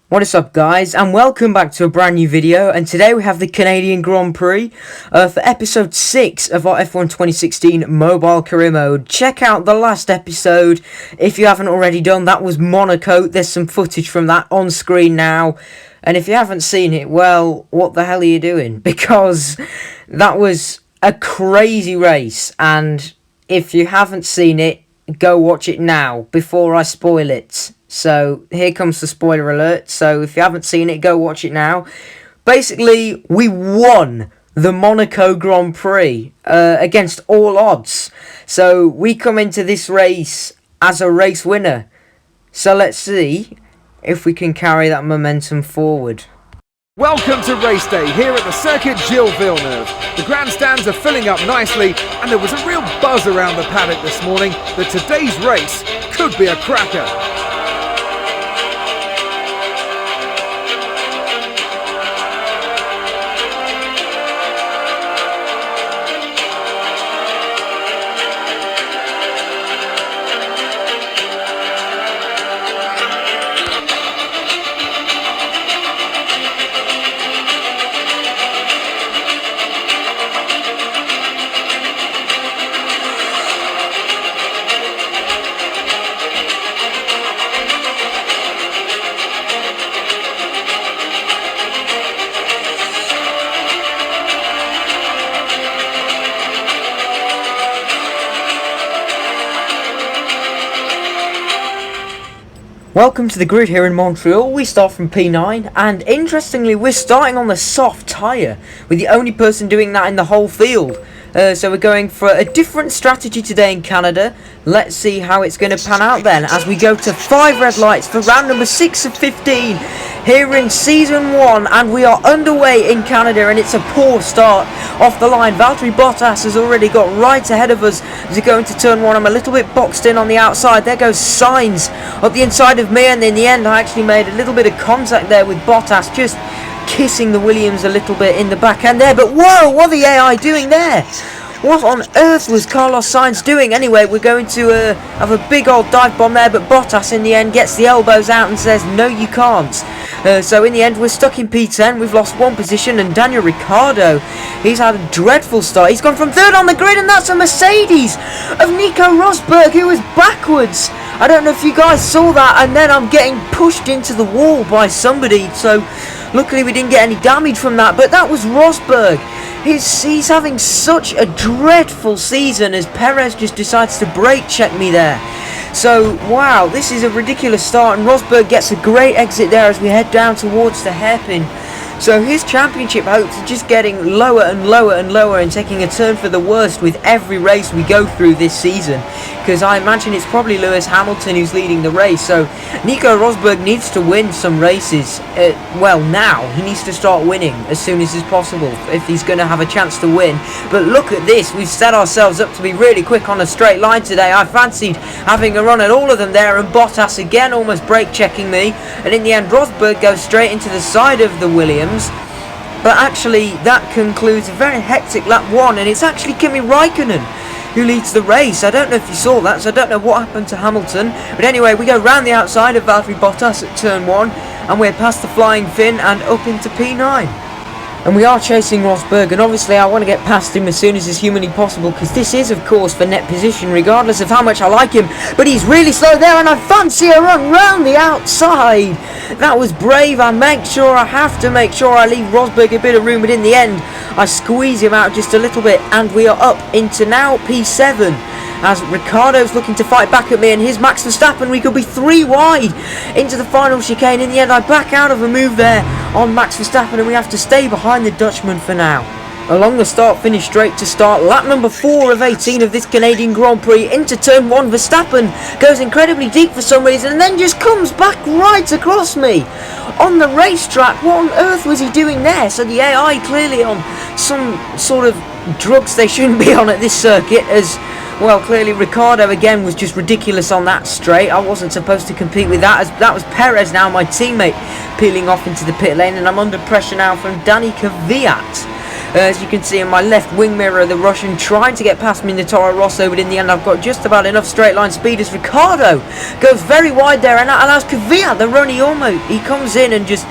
What is up, guys, and welcome back to a brand new video. And today we have the Canadian Grand Prix for episode 6 of our F1 2016 mobile career mode. Check out the last episode if you haven't already done. That was Monaco. There's some footage from that on screen now, and if you haven't seen it, well, what the hell are you doing? Because that was a crazy race, and if you haven't seen it, go watch it now before I spoil it. So here comes the spoiler alert. So if you haven't seen it, go watch it now. Basically, we won the Monaco Grand Prix against all odds. So we come into this race as a race winner. So let's see if we can carry that momentum forward. Welcome to race day here at the Circuit Gilles Villeneuve. The grandstands are filling up nicely, and there was a real buzz around the paddock this morning that today's race could be a cracker. Welcome to the grid here in Montreal. We start from P9, and interestingly we're starting on the soft tyre, with the only person doing that in the whole field. So we're going for a different strategy today in Canada. Let's see how it's going to pan out then as we go to 5 red lights for round number 6 of 15 here in season 1, and we are underway in Canada, and it's a poor start off the line. Valtteri Bottas has already got right ahead of us as we go into turn 1. I'm a little bit boxed in on the outside. There goes Sainz up the inside of me, and in the end I actually made a little bit of contact there with Bottas, just kissing the Williams a little bit in the back end there. But whoa, what are the AI doing there? What on earth was Carlos Sainz doing? Anyway, we're going to have a big old dive bomb there, but Bottas in the end gets the elbows out and says, no you can't. So in the end we're stuck in P10. We've lost 1 position, and Daniel Ricciardo, he's had a dreadful start. He's gone from 3rd on the grid, and that's a Mercedes of Nico Rosberg, who was backwards. I don't know if you guys saw that, and then I'm getting pushed into the wall by somebody, so luckily we didn't get any damage from that. But that was Rosberg. He's having such a dreadful season as Perez just decides to brake check me there. So, wow, this is a ridiculous start, and Rosberg gets a great exit there as we head down towards the hairpin. So his championship hopes are just getting lower and lower and lower, and taking a turn for the worst with every race we go through this season, because I imagine it's probably Lewis Hamilton who's leading the race. So Nico Rosberg needs to win some races. Well, now he needs to start winning as soon as is possible if he's going to have a chance to win. But look at this, we've set ourselves up to be really quick on a straight line today. I fancied having a run at all of them there, and Bottas again almost brake checking me, and in the end Rosberg goes straight into the side of the Williams. But actually that concludes a very hectic lap 1, and it's actually Kimi Raikkonen who leads the race. I don't know if you saw that, so I don't know what happened to Hamilton, but anyway, we go round the outside of Valtteri Bottas at turn 1, and we're past the flying Finn and up into P9. And we are chasing Rosberg, and obviously I want to get past him as soon as is humanly possible, because this is of course for net position regardless of how much I like him. But he's really slow there, and I fancy a run round the outside. That was brave. I have to make sure I leave Rosberg a bit of room, but in the end I squeeze him out just a little bit, and we are up into now P7 as Ricciardo's looking to fight back at me, and here's Max Verstappen. We could be 3 wide into the final chicane. In the end I back out of a move there on Max Verstappen, and we have to stay behind the Dutchman for now. Along the start-finish straight to start, lap number 4 of 18 of this Canadian Grand Prix, into turn 1, Verstappen goes incredibly deep for some reason, and then just comes back right across me on the racetrack. What on earth was he doing there? So the AI clearly on some sort of drugs they shouldn't be on at this circuit, as well, clearly Ricciardo again was just ridiculous on that straight. I wasn't supposed to compete with that, as that was Perez now, my teammate, peeling off into the pit lane, and I'm under pressure now from Danny Kvyat. As you can see in my left wing mirror, the Russian trying to get past me in the Toro Rosso, but in the end I've got just about enough straight line speed as Ricciardo goes very wide there, and that allows Kvyat, the run, he comes in and just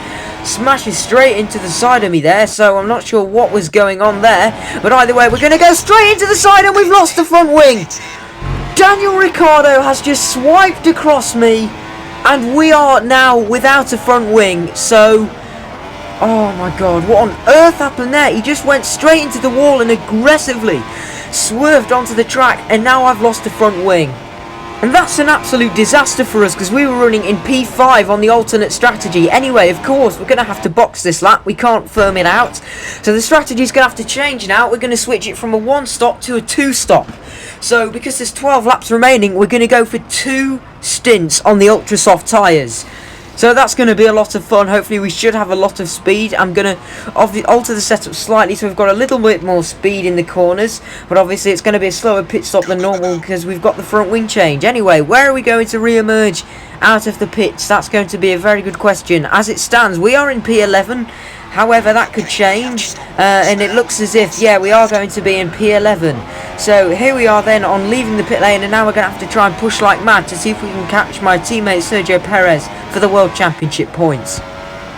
smashes straight into the side of me there. So I'm not sure what was going on there, but either way we're going to go straight into the side, and we've lost the front wing. Daniel Ricciardo has just swiped across me, and we are now without a front wing. So, oh my god, what on earth happened there? He just went straight into the wall and aggressively swerved onto the track, and now I've lost the front wing. And that's an absolute disaster for us, because we were running in P5 on the alternate strategy. Anyway, of course, we're going to have to box this lap. We can't firm it out. So the strategy's going to have to change now. We're going to switch it from a 1-stop to a 2-stop. So because there's 12 laps remaining, we're going to go for 2 stints on the ultra soft tyres. So that's going to be a lot of fun. Hopefully we should have a lot of speed. I'm going to alter the setup slightly so we've got a little bit more speed in the corners. But obviously it's going to be a slower pit stop than normal because we've got the front wing change. Anyway, where are we going to re-emerge out of the pits? That's going to be a very good question. As it stands, we are in P11. However, that could change, and it looks as if, yeah, we are going to be in P11. So here we are then on leaving the pit lane, and now we're going to have to try and push like mad to see if we can catch my teammate Sergio Perez for the World Championship points.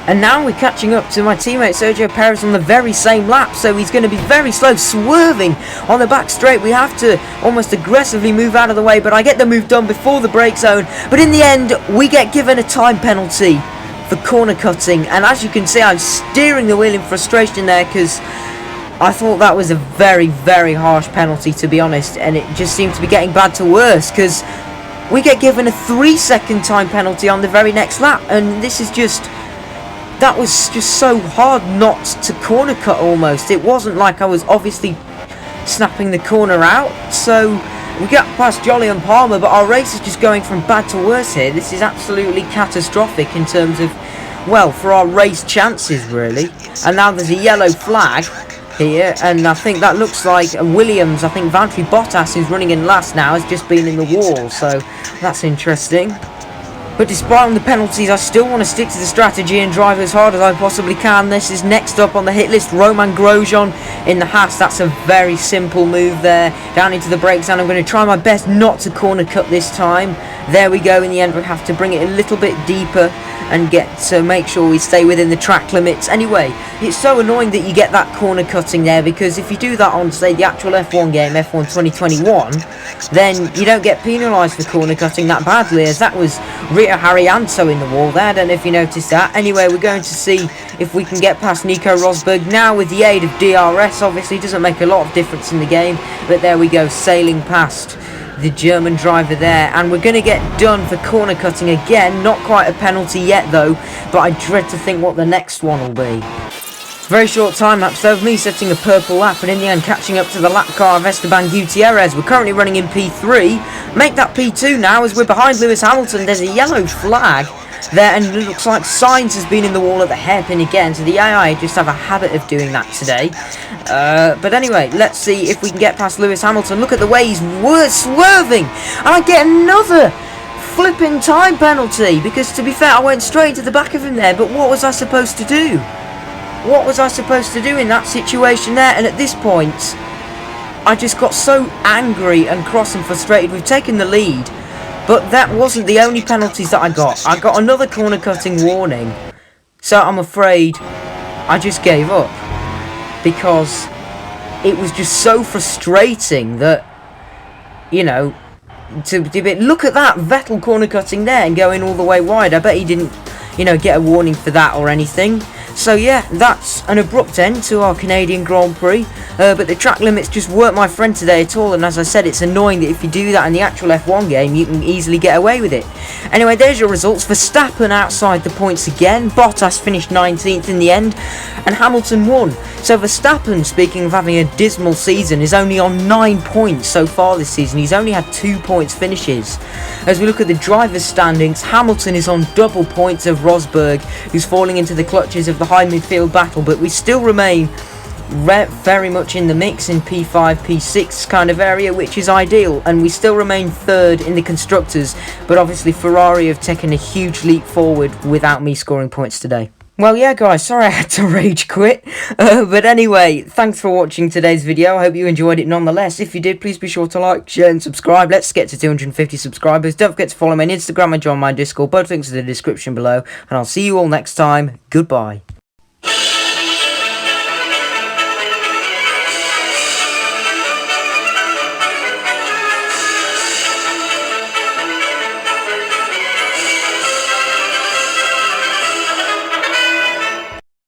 And now we're catching up to my teammate Sergio Perez on the very same lap, so he's going to be very slow, swerving on the back straight. We have to almost aggressively move out of the way, but I get the move done before the brake zone. But in the end, we get given a time penalty for corner cutting, and as you can see, I'm steering the wheel in frustration there because I thought that was a very, very harsh penalty, to be honest, and it just seemed to be getting bad to worse because we get given a 3-second time penalty on the very next lap, and this is just, that was just so hard not to corner cut almost. It wasn't like I was obviously snapping the corner out, so we got past Jolly and Palmer, but our race is just going from bad to worse here. This is absolutely catastrophic in terms of, well, for our race chances, really. And now there's a yellow flag here, and I think that looks like Williams. I think Valtteri Bottas, who's running in last now, has just been in the wall, so that's interesting. But despite the penalties, I still want to stick to the strategy and drive as hard as I possibly can. This is next up on the hit list, Roman Grosjean in the Haas. That's a very simple move there. Down into the brakes, and I'm going to try my best not to corner cut this time. There we go. In the end, we have to bring it a little bit deeper and get to make sure we stay within the track limits. Anyway, it's so annoying that you get that corner cutting there, because if you do that on, say, the actual F1 game, F1 2021, then you don't get penalised for corner cutting that badly, as that was Rita Haryanto in the wall there. I don't know if you noticed that. Anyway, we're going to see if we can get past Nico Rosberg now with the aid of DRS. Obviously, doesn't make a lot of difference in the game, but there we go, sailing past the German driver there, and we're going to get done for corner cutting again. Not quite a penalty yet though, but I dread to think what the next one will be. Very short time lapse though of me setting a purple lap, and in the end catching up to the lap car of Esteban Gutierrez. We're currently running in P3, make that P2 now as we're behind Lewis Hamilton. There's a yellow flag there, and it looks like Sainz has been in the wall at the hairpin again, so the AI just have a habit of doing that today. But anyway, let's see if we can get past Lewis Hamilton. Look at the way he's swerving, and I get another flipping time penalty, because to be fair, I went straight to the back of him there, but what was I supposed to do? What was I supposed to do in that situation there? And at this point, I just got so angry and cross and frustrated. We've taken the lead, but that wasn't the only penalties that I got. I got another corner cutting warning, so I'm afraid I just gave up, because it was just so frustrating that, you know, look at that Vettel corner cutting there and going all the way wide. I bet he didn't, you know, get a warning for that or anything. So yeah, that's an abrupt end to our Canadian Grand Prix, but the track limits just weren't my friend today at all, and as I said, it's annoying that if you do that in the actual F1 game, you can easily get away with it. Anyway, there's your results. Verstappen outside the points again, Bottas finished 19th in the end, and Hamilton won. So Verstappen, speaking of having a dismal season, is only on 9 points so far this season. He's only had 2 points finishes. As we look at the drivers' standings, Hamilton is on double points of Rosberg, who's falling into the clutches of the high midfield battle, but we still remain very much in the mix in P5, P6 kind of area, which is ideal, and we still remain third in the constructors, but obviously Ferrari have taken a huge leap forward without me scoring points today. Well, yeah, guys, sorry I had to rage quit. But anyway, thanks for watching today's video. I hope you enjoyed it nonetheless. If you did, please be sure to like, share, and subscribe. Let's get to 250 subscribers. Don't forget to follow me on Instagram and join my Discord. Both links in the description below. And I'll see you all next time. Goodbye.